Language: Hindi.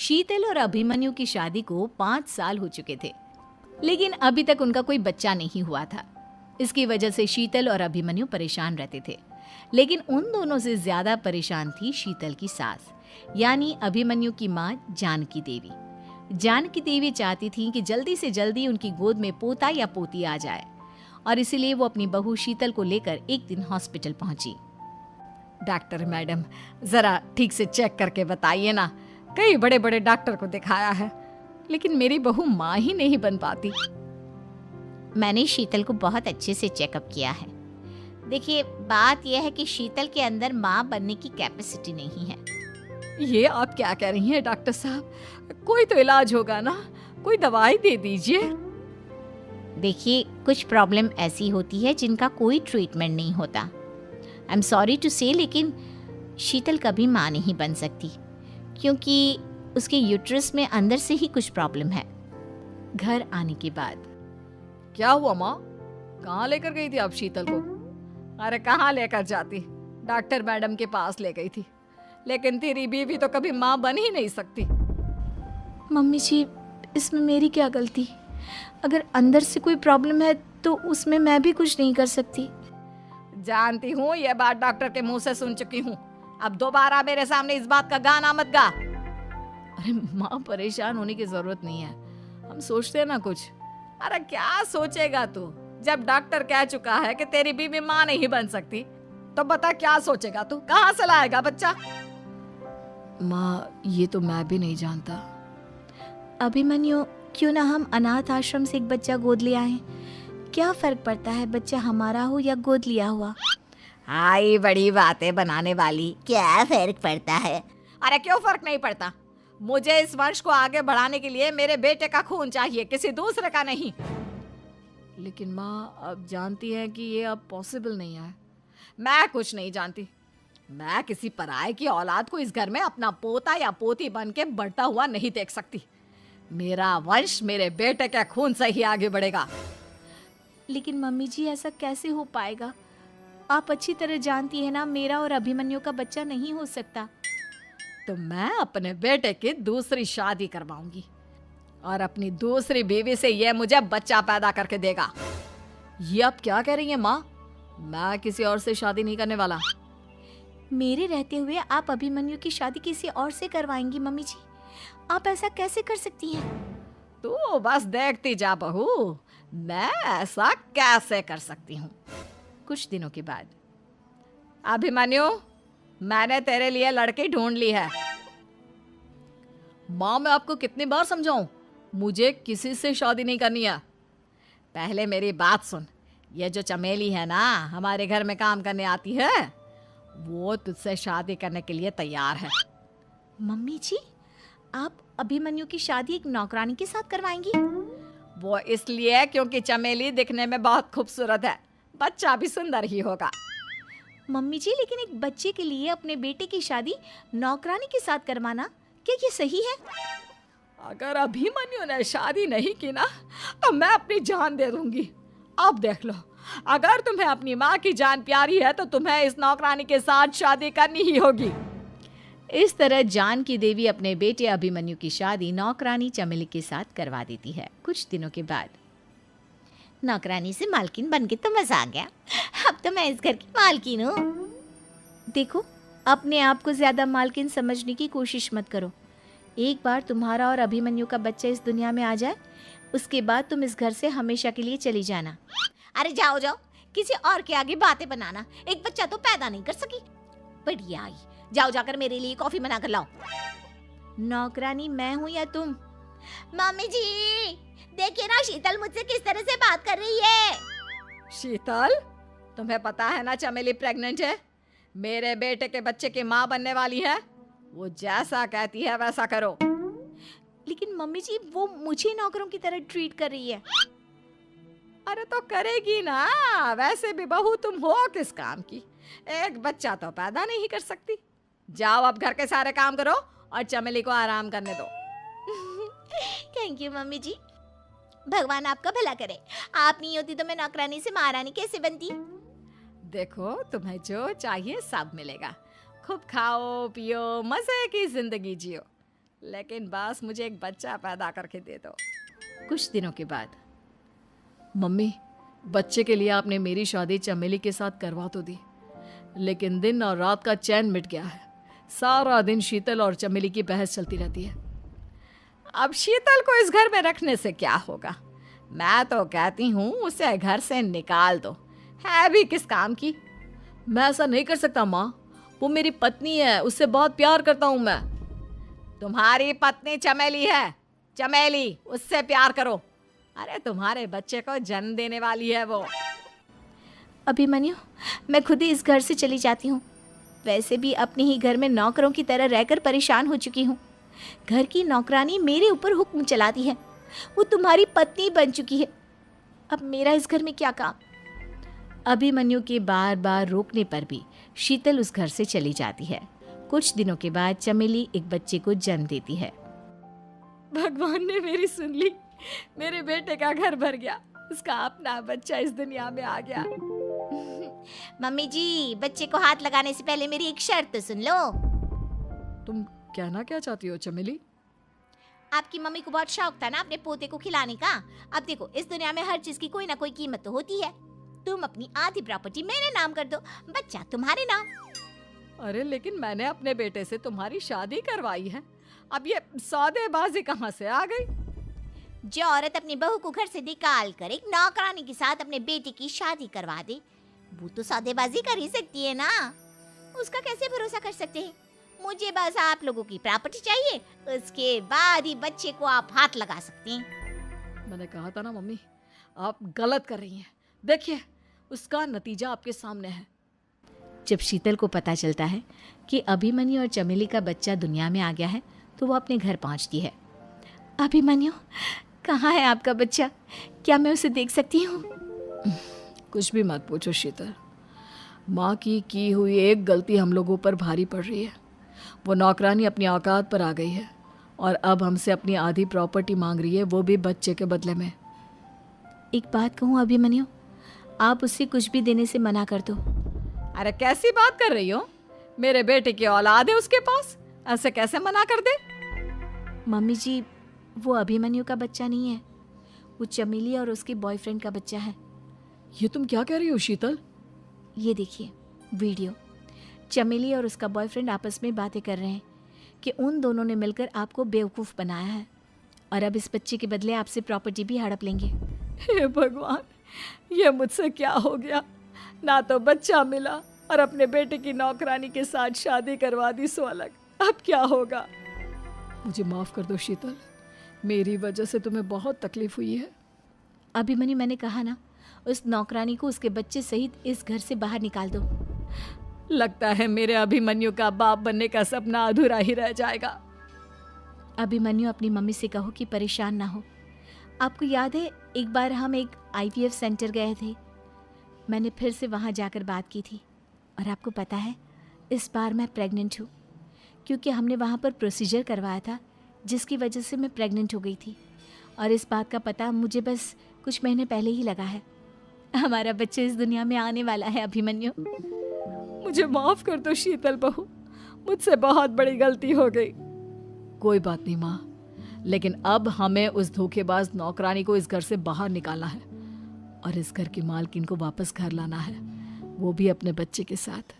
शीतल और अभिमन्यु की शादी को 5 साल हो चुके थे, लेकिन अभी तक उनका कोई बच्चा नहीं हुआ था। इसकी वजह से शीतल और अभिमन्यु परेशान रहते थे, लेकिन उन दोनों से ज्यादा परेशान थी शीतल की सास, यानी अभिमन्यु की माँ जानकी देवी। जानकी देवी चाहती थी कि जल्दी से जल्दी उनकी गोद में पोता या पोती आ जाए, और इसीलिए वो अपनी बहू शीतल को लेकर एक दिन हॉस्पिटल पहुंची। डॉक्टर मैडम, जरा ठीक से चेक करके बताइए ना। कई बड़े बड़े डॉक्टर को दिखाया है, लेकिन मेरी बहू माँ ही नहीं बन पाती। मैंने शीतल को बहुत अच्छे से चेकअप किया है। देखिए, बात यह है कि शीतल के अंदर माँ बनने की कैपेसिटी नहीं है। ये आप क्या कह रही हैं डॉक्टर साहब? कोई तो इलाज होगा ना, कोई दवाई दे दीजिए। देखिए, कुछ प्रॉब्लम ऐसी होती है जिनका कोई ट्रीटमेंट नहीं होता। आई एम सॉरी टू से, लेकिन शीतल कभी माँ नहीं बन सकती, क्योंकि उसके यूट्रस में अंदर से ही कुछ प्रॉब्लम है। घर आने के बाद क्या हुआ माँ? कहाँ लेकर गई थी आप शीतल को? अरे कहाँ लेकर जाती, डॉक्टर मैडम के पास ले गई थी, लेकिन तेरी बीवी तो कभी माँ बन ही नहीं सकती। मम्मी जी, इसमें मेरी क्या गलती? अगर अंदर से कोई प्रॉब्लम है तो उसमें मैं भी कुछ नहीं कर सकती। जानती हूँ, ये बात डॉक्टर के मुंह से सुन चुकी हूँ। अब दोबारा मेरे सामने इस बात का गाना मत गा। अरे माँ, परेशान होने की जरूरत नहीं है, हम सोचते हैं ना कुछ। अरे क्या सोचेगा तू? जब डॉक्टर कह चुका है कि तेरी बीवी माँ नहीं बन सकती, तो बता क्या सोचेगा तू? कहाँ से लाएगा बच्चा? माँ, ये तो मैं भी नहीं जानता। अभिमन्यु, क्यों ना हम अनाथ आश्रम से एक बच्चा गोद ले आए? क्या फर्क पड़ता है बच्चा हमारा हो या गोद लिया हुआ? आई बड़ी बातें बनाने वाली। क्या फर्क पड़ता है? अरे क्यों फर्क नहीं पड़ता? मुझे इस वंश को आगे बढ़ाने के लिए मेरे बेटे का खून चाहिए, किसी दूसरे का नहीं। लेकिन माँ, आप जानती हैं कि ये अब पॉसिबल नहीं है। मैं कुछ नहीं जानती। मैं किसी पराये की औलाद को इस घर में अपना पोता या पोती बन के बढ़ता हुआ नहीं देख सकती। मेरा वंश मेरे बेटे के खून से ही आगे बढ़ेगा। लेकिन मम्मी जी, ऐसा कैसे हो पाएगा? आप अच्छी तरह जानती है ना, मेरा और अभिमन्यु का बच्चा नहीं हो सकता। तो मैं अपने बेटे की दूसरी शादी करवाऊंगी, और अपनी दूसरी बीवी से ये मुझे बच्चा पैदा करके देगा। ये आप क्या कह रही हैं माँ? मैं किसी और से शादी नहीं करने वाला। मेरे रहते हुए आप अभिमन्यु की शादी किसी और से करवाएंगी? मम्मी जी, आप ऐसा कैसे कर सकती हैं? तू बस देखती जा बहू, मैं ऐसा कैसे कर सकती हूँ। कुछ दिनों के बाद, अभिमन्यु, मैंने तेरे लिए लड़की ढूंढ ली है। माँ, मैं आपको कितनी बार समझाऊं, मुझे किसी से शादी नहीं करनी है। पहले मेरी बात सुन। ये जो चमेली है ना, हमारे घर में काम करने आती है, वो तुझसे शादी करने के लिए तैयार है। मम्मी जी, आप अभिमन्यु की शादी एक नौकरानी के साथ करवाएंगी? वो इसलिए क्योंकि चमेली दिखने में बहुत खूबसूरत है, बच्चा भी सुंदर ही होगा। मम्मी जी, लेकिन एक बच्चे के लिए अपने बेटे की शादी नौकरानी के साथ करवाना, क्या ये सही है? अगर अभिमन्यु ने शादी नहीं की ना, तो मैं अपनी जान दे दूंगी। अब देख लो, अगर तुम्हें अपनी माँ की जान प्यारी है तो तुम्हें इस नौकरानी के साथ शादी करनी ही होगी। इस तरह जानकी देवी अपने बेटे अभिमन्यु की शादी नौकरानी चमेली के साथ करवा देती है। कुछ दिनों के बाद, नौकरानी से मालकिन बन के तो मजा आ गया। अब तो मैं इस घर की मालकिन हूँ। देखो, अपने आप को ज्यादा मालकिन समझने की कोशिश मत करो। एक बार तुम्हारा और अभिमन्यु का बच्चा इस दुनिया में आ जाए, उसके बाद तुम इस घर से हमेशा के लिए चली जाना। अरे जाओ जाओ, किसी और के आगे बातें बनाना। एक बच्चा तो पैदा नहीं कर सकी, बढ़िया आई। जाओ जाकर मेरे लिए कॉफी बना कर लाओ। नौकरानी मैं हूँ या तुम? मम्मी जी, देखिए ना शीतल मुझसे किस तरह से बात कर रही है। शीतल, तुम्हें पता है ना चमेली प्रेग्नेंट है, मेरे बेटे के बच्चे की माँ बनने वाली है। वो जैसा कहती है वैसा करो। लेकिन मम्मी जी, वो मुझे नौकरों की तरह ट्रीट कर रही है। अरे तो करेगी ना, वैसे भी बहू तुम हो किस काम की? एक बच्चा तो पैदा नहीं कर सकती। जाओ अब घर के सारे काम करो और चमेली को आराम करने दो। थैंक यू मम्मी जी, भगवान आपका भला करे। आप नहीं होती तो मैं नौकरानी से महारानी कैसे बनती? देखो, तुम्हें जो चाहिए सब मिलेगा। खूब खाओ पियो, मजे की जिंदगी जियो। लेकिन बस मुझे एक बच्चा पैदा करके दे दो। कुछ दिनों के बाद, मम्मी, बच्चे के लिए आपने मेरी शादी चमेली के साथ करवा तो दी, लेकिन दिन और रात का चैन मिट गया है। सारा दिन शीतल और चमेली की बहस चलती रहती है। अब शीतल को इस घर में रखने से क्या होगा? मैं तो कहती हूँ उसे घर से निकाल दो, है भी किस काम की। मैं ऐसा नहीं कर सकता माँ, वो मेरी पत्नी है, उससे बहुत प्यार करता हूँ मैं। तुम्हारी पत्नी चमेली है, चमेली, उससे प्यार करो। अरे तुम्हारे बच्चे को जन्म देने वाली है वो। अभिमन्यु, मैं खुद ही इस घर से चली जाती हूँ। वैसे भी अपने ही घर में नौकरों की तरह रहकर परेशान हो चुकी हूँ। घर की नौकरानी मेरे ऊपर हुक्म चलाती है, वो तुम्हारी पत्नी बन चुकी है। अब मेरा इस घर में क्या काम? अभिमन्यु के बार बार रोकने पर भी शीतल उस घर से चली जाती है। कुछ दिनों के बाद चमेली एक बच्चे को जन्म देती है। भगवान ने मेरी सुन ली, मेरे बेटे का घर भर गया, उसका अपना बच्चा इस दुनिया में आ गया। मम्मी जी, बच्चे को हाथ लगाने से पहले मेरी एक शर्त तो सुन लो। तुम कहना क्या चाहती हो चमेली? आपकी मम्मी को बहुत शौक था ना अपने पोते को खिलाने का। अब देखो, इस दुनिया में हर चीज की कोई ना कोई कीमत तो होती है। तुम अपनी आधी प्रॉपर्टी मेरे नाम कर दो, बच्चा तुम्हारे नाम। अरे लेकिन मैंने अपने बेटे से तुम्हारी शादी करवाई है, अब ये सौदेबाजी कहाँ से आ गई? जो औरत अपनी बहू को घर से निकाल कर एक नौकरानी के साथ अपने बेटे की शादी करवा दे, वो तो सौदेबाजी कर ही सकती है ना। उसका कैसे भरोसा कर सकते हैं? मुझे बस आप लोगों की प्रॉपर्टी चाहिए, उसके बाद ही बच्चे को आप हाथ लगा सकते हैं। मैंने कहा था ना मम्मी, आप गलत कर रही हैं। देखिए, उसका नतीजा आपके सामने है। जब शीतल को पता चलता है कि अभिमन्यु और चमेली का बच्चा दुनिया में आ गया है, तो वो अपने घर पहुंचती है। अभिमन्यु, कहाँ है आपका बच्चा? क्या मैं उसे देख सकती हूँ? कुछ भी मत पूछो शीतल, माँ की हुई एक गलती हम लोगों पर भारी पड़ रही है। वो नौकरानी अपनी औकात पर आ गई है और अब हमसे अपनी आधी प्रॉपर्टी मांग रही है, वो भी बच्चे के बदले में। एक बात कहूँ अभिमन्यु, आप उससे कुछ भी देने से मना कर दो। अरे कैसी बात कर रही हो? मेरे बेटे की औलाद है उसके पास, ऐसे कैसे मना कर दे? मम्मी जी, वो अभिमन्यु का बच्चा नहीं है, वो चमेली और उसके बॉयफ्रेंड का बच्चा है। ये तुम क्या कह रही हो शीतल? ये देखिए वीडियो, चमेली और उसका बॉयफ्रेंड आपस में बातें कर रहे हैं कि उन दोनों ने मिलकर आपको बेवकूफ़ बनाया है और अब इस बच्चे के बदले आपसे प्रॉपर्टी भी हड़प लेंगे। हे भगवान, ये मुझसे क्या हो गया? ना तो बच्चा मिला और अपने बेटे की नौकरानी के साथ शादी करवा दी सो अलग। अब क्या होगा? मुझे माफ़ कर दो शीतल, मेरी वजह से तुम्हें बहुत तकलीफ हुई है। अभिमन्यु, मैंने कहा ना, उस नौकरानी को उसके बच्चे सहित इस घर से बाहर निकाल दो। लगता है मेरे अभिमन्यु का बाप बनने का सपना अधूरा ही रह जाएगा। अभिमन्यु, अपनी मम्मी से कहो कि परेशान ना हो। आपको याद है, एक बार हम एक IVF सेंटर गए थे, मैंने फिर से वहाँ जाकर बात की थी और आपको पता है, इस बार मैं प्रेग्नेंट हूँ, क्योंकि हमने वहाँ पर प्रोसीजर करवाया था जिसकी वजह से मैं प्रेग्नेंट हो गई थी और इस बात का पता मुझे बस कुछ महीने पहले ही लगा है। हमारा बच्चा इस दुनिया में आने वाला है अभिमन्यु। मुझे माफ कर दो शीतल बहू, मुझसे बहुत बड़ी गलती हो गई। कोई बात नहीं माँ, लेकिन अब हमें उस धोखेबाज नौकरानी को इस घर से बाहर निकालना है और इस घर की मालकिन को वापस घर लाना है, वो भी अपने बच्चे के साथ।